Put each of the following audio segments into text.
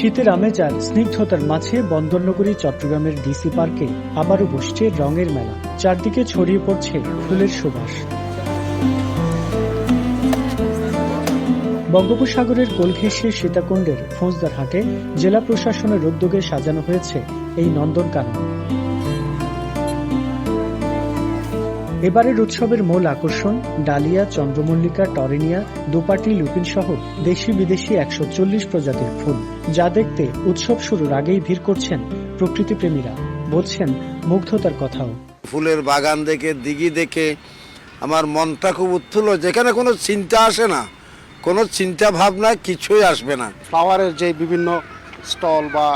শীতের আমেজ আর স্নিগ্ধতার মাঝে বন্দরনগরী চট্টগ্রামের ডিসি পার্কে আবারও বসছে রঙের মেলা। চারদিকে ছড়িয়ে পড়ছে ফুলের সুবাস। বঙ্গোপসাগরের কোল ঘেঁষে সীতাকুণ্ডের ফৌজদারহাটে জেলা প্রশাসনের উদ্যোগে সাজানো হয়েছে এই নন্দনকানন। এবারের উৎসবের মূল আকর্ষণ ডালিয়া, চন্দ্রমল্লিকা, টরেনিয়া, দুপাটি, লুপিন সহ দেশি বিদেশি 140 প্রজাতির ফুল, যা দেখতে উৎসব শুরুর আগেই ভিড় করছেন প্রকৃতিপ্রেমীরা। বলছেন মুগ্ধতার কথাও। ফুলের বাগান দেখে, দিঘি দেখে আমার মনটা খুব উৎফুল্ল। যেখানে কোনো চিন্তা আসে না, কোনো চিন্তা ভাবনা কিছুই আসবে না। ফ্লাওয়ারের যে বিভিন্ন স্টল বা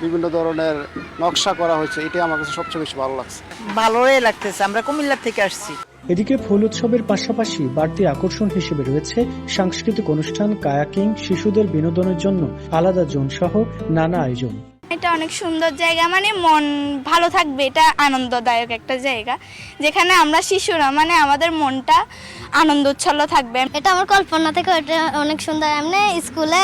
বিভিন্ন ধরনের নকশা করা হয়েছে, এটাই আমার কাছে সবচেয়ে বেশি ভালো লাগছে। ভালোই লাগতেছে, আমরা কুমিল্লা থেকে আসছি। এদিকে ফুল উৎসবের পাশাপাশি বাড়তি আকর্ষণ হিসেবে রয়েছে সাংস্কৃতিক অনুষ্ঠান, কায়াকিং, শিশুদের বিনোদনের জন্য আলাদা জোন সহ নানা আয়োজন। এটা অনেক সুন্দর জায়গা, মানে মন ভালো থাকবে। এটা আনন্দদায়ক একটা জায়গা যেখানে আমরা শিশুরা মানে আমাদের মনটা আনন্দ উচ্ছ্বল থাকবে। এটা আমার কল্পনা থেকে এটা অনেক সুন্দর। এমনি স্কুলে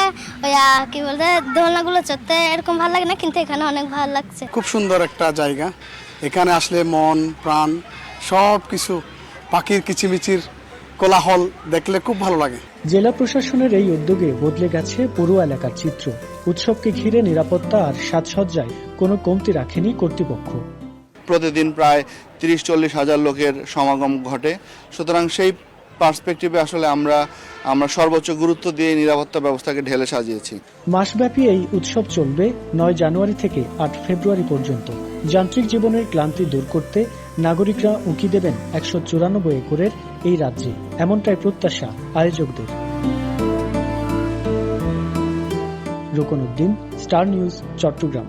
কি বলতে দোলনাগুলো চড়তে এরকম ভালো লাগে না, কিন্তু এখানে অনেক ভালো লাগছে। খুব সুন্দর একটা জায়গা। এখানে আসলে মন প্রাণ সব কিছু, পাখির কিচিমিচির কোলাহল দেখলে খুব ভালো লাগে। জেলা প্রশাসনের এই উদ্যোগে বদলে গেছে পুরো এলাকার চিত্র। উৎসবকে ঘিরে নিরাপত্তা আর সাজসজ্জায় কোনো কমতি রাখেনি কর্তৃপক্ষ। প্রতিদিন প্রায় 30-40 হাজার লোকের সমাগম ঘটে। সুতরাং সেই পার্সপেক্টিভে আসলে আমরা সর্বোচ্চ গুরুত্ব দিয়ে নিরাপত্তা ব্যবস্থাকে ঢেলে সাজিয়েছি। মাসব্যাপী এই উৎসব চলবে 9 জানুয়ারি থেকে 8 ফেব্রুয়ারি পর্যন্ত। যান্ত্রিক জীবনের ক্লান্তি দূর করতে নাগরিকরা উঁকি দেবেন 194 একরের এই রাজ্যে, এমনটাই প্রত্যাশা আয়োজকদের। রুকন উদ্দিন, স্টার নিউজ, চট্টগ্রাম।